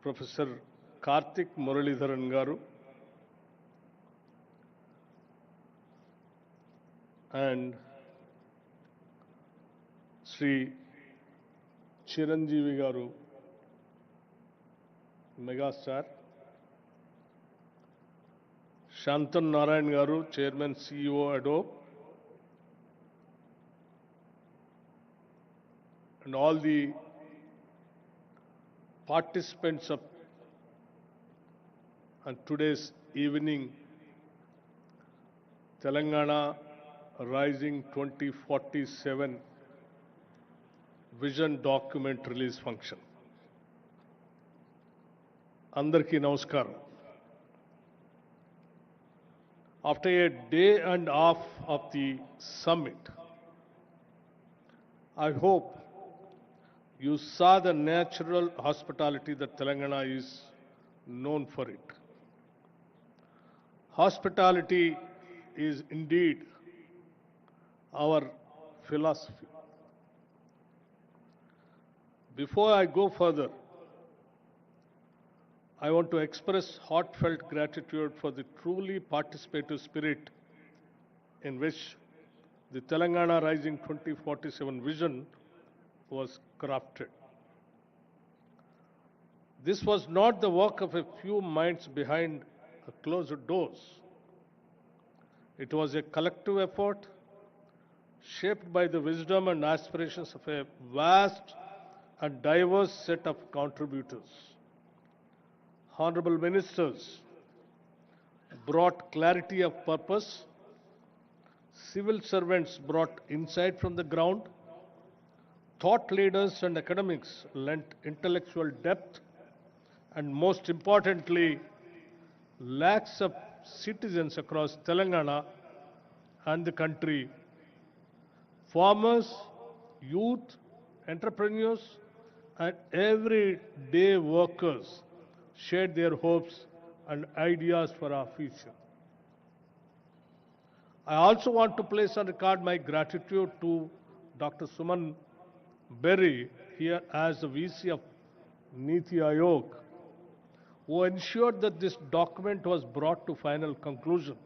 Professor Karthik Muralidharan garu and Sri Chiranjeevi garu, megastar, Shantan Narayan garu, Chairman CEO Adobe, and all the participants of today's evening Telangana Rising 2047 Vision Document Release Function. Andarki Namaskaram. After a day and a half of the summit, I hope you saw the natural hospitality that Telangana is known for it. Hospitality is indeed our philosophy. Before I go further, I want to express heartfelt gratitude for the truly participative spirit in which the Telangana Rising 2047 vision was crafted. This was not the work of a few minds behind closed doors. It was a collective effort shaped by the wisdom and aspirations of a vast and diverse set of contributors. Honorable ministers brought clarity of purpose, civil servants brought insight from the ground, thought leaders and academics lent intellectual depth, and most importantly, lakhs of citizens across Telangana and the country, farmers, youth, entrepreneurs, and everyday workers shared their hopes and ideas for our future. I also want to place on record my gratitude to Dr. Suman Berry here as the VC of Niti Aayog, who ensured that this document was brought to final conclusion,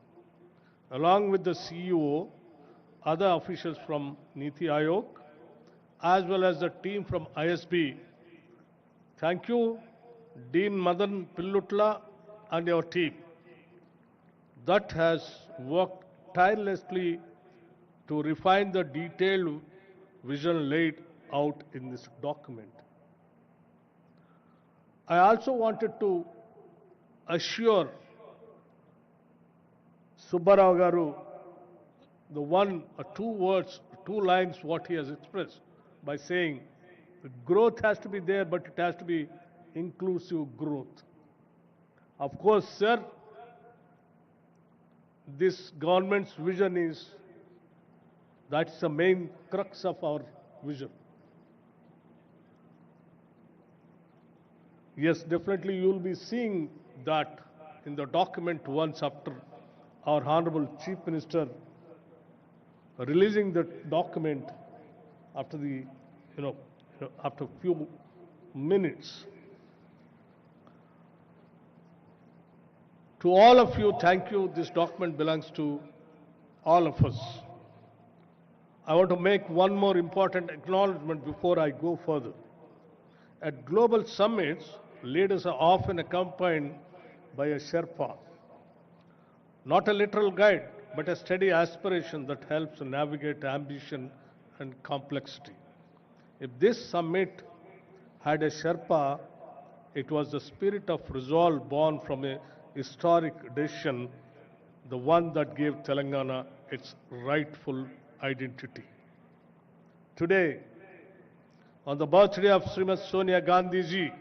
along with the CEO, other officials from Niti Aayog, as well as the team from ISB. Thank you, Dean Madan Pillutla and your team that has worked tirelessly to refine the detailed vision laid out in this document. I also wanted to assure Subbarao garu the one or two words, two lines what he has expressed by saying growth has to be there, but it has to be inclusive growth. Of course, sir, this government's vision is, that's the main crux of our vision. Yes, definitely you will be seeing that in the document once after our Honorable Chief Minister releasing the document after the, after a few minutes. To all of you, thank you. This document belongs to all of us. I want to make one more important acknowledgement before I go further. At global summits, leaders are often accompanied by a Sherpa, not a literal guide, but a steady aspiration that helps navigate ambition and complexity. If this summit had a Sherpa, it was the spirit of resolve born from a historic decision, the one that gave Telangana its rightful identity. Today, on the birthday of Srimati Sonia Gandhi ji,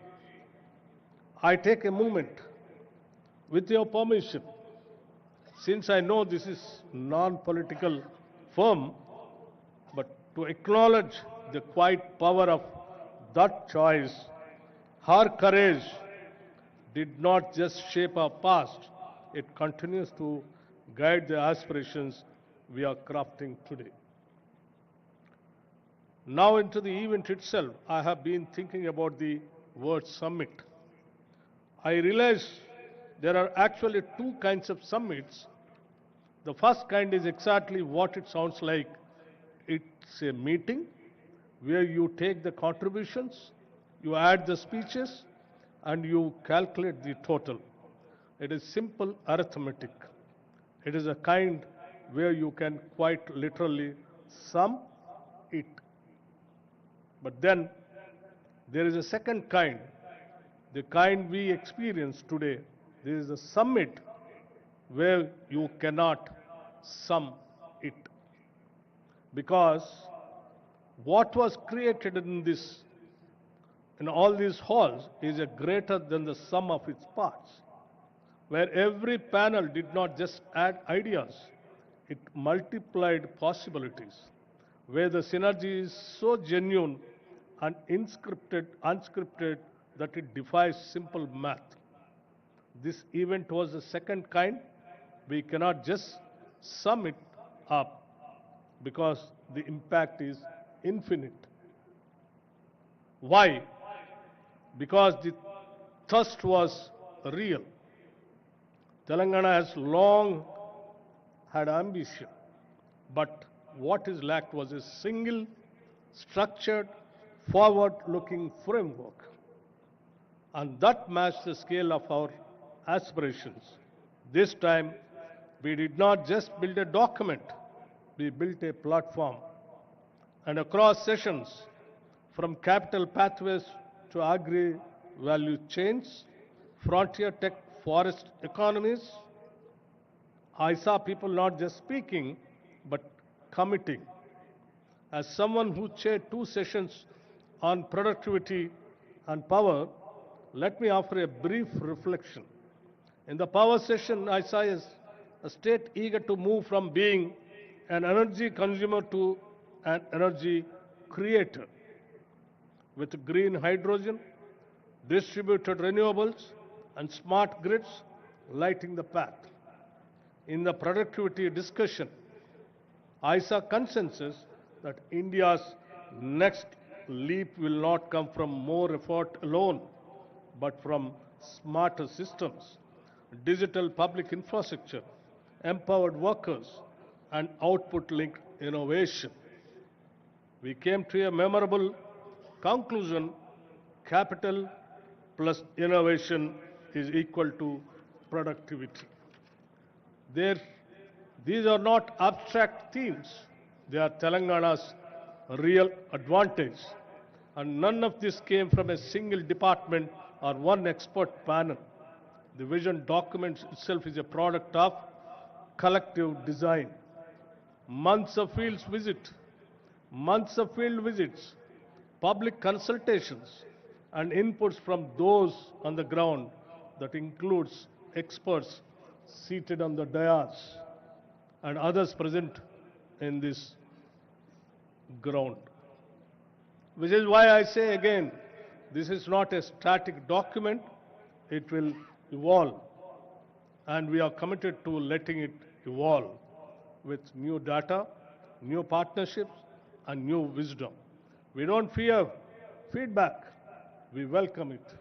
I take a moment, with your permission, since I know this is non-political forum, but to acknowledge the quiet power of that choice. Her courage did not just shape our past, it continues to guide the aspirations we are crafting today. Now into the event itself, I have been thinking about the word summit. I realized there are actually two kinds of summits. The first kind is exactly what it sounds like. It's a meeting where you take the contributions, you add the speeches, and you calculate the total. It is simple arithmetic. It is a kind where you can quite literally sum it. But then there is a second kind, the kind we experience today. There is a summit where you cannot sum it. Because what was created in all these halls is a greater than the sum of its parts, where every panel did not just add ideas, it multiplied possibilities, where the synergy is so genuine and unscripted that it defies simple math. This event was the second kind. We cannot just sum it up because the impact is infinite. Why? Because the thirst was real. Telangana has long had ambition, but what is lacked was a single, structured, forward-looking framework. And that matched the scale of our aspirations. This time, we did not just build a document, we built a platform. And across sessions, from capital pathways to agri-value chains, frontier tech forest economies, I saw people not just speaking, but committing. As someone who chaired two sessions on productivity and power, let me offer a brief reflection. In the power session, I saw a state eager to move from being an energy consumer to an energy creator, with green hydrogen, distributed renewables, and smart grids lighting the path. In the productivity discussion, I saw consensus that India's next leap will not come from more effort alone, but from smarter systems, digital public infrastructure, empowered workers, and output-linked innovation. We came to a memorable conclusion: capital plus innovation is equal to productivity. There, these are not abstract themes. They are Telangana's real advantage. And none of this came from a single department or one expert panel. The vision document itself is a product of collective design. Months of field visits, public consultations, and inputs from those on the ground, that includes experts seated on the dais and others present in this ground. Which is why I say again, this is not a static document, it will evolve. And we are committed to letting it evolve with new data, new partnerships, and new wisdom. We don't fear feedback, we welcome it.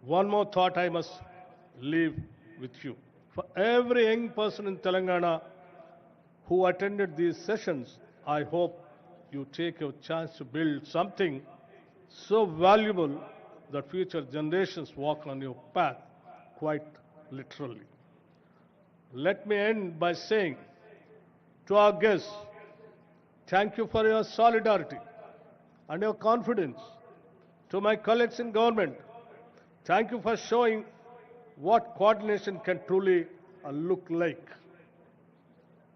One more thought I must leave with you. For every young person in Telangana who attended these sessions, I hope you take your chance to build something so valuable that future generations walk on your path, quite literally. Let me end by saying to our guests, thank you for your solidarity and your confidence. To my colleagues in government, thank you for showing what coordination can truly look like.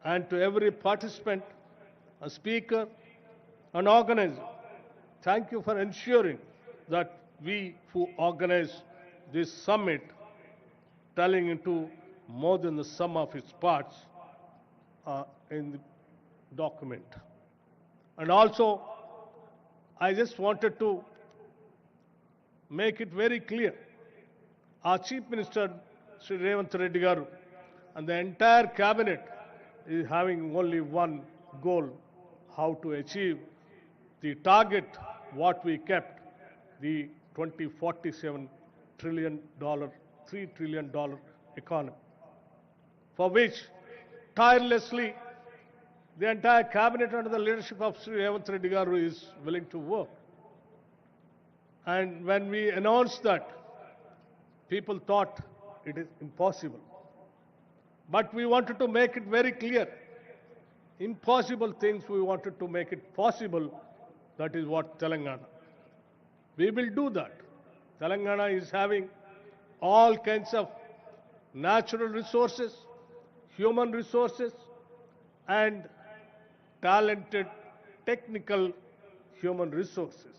And to every participant, a speaker, an organizer, thank you for ensuring that we who organize this summit, telling into more than the sum of its parts, in the document. And also, I just wanted to make it very clear. Our Chief Minister, Sri Revanth Reddy garu, and the entire cabinet is having only one goal: how to achieve the target what we kept, the 2047 trillion, $3 trillion economy, for which tirelessly the entire cabinet under the leadership of Sri Revanth Reddy garu is willing to work. And when we announced that, people thought it is impossible. But we wanted to make it very clear. Impossible things, we wanted to make it possible. That is what Telangana. We will do that. Telangana is having all kinds of natural resources, human resources, and talented technical human resources.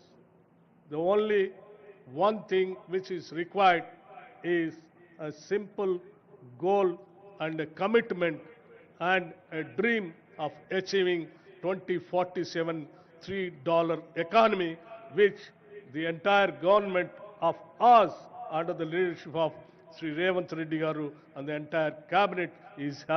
The only one thing which is required is a simple goal and a commitment and a dream of achieving 2047 $3 economy, which the entire government of us under the leadership of Sri Revanth Reddy garu and the entire cabinet is having.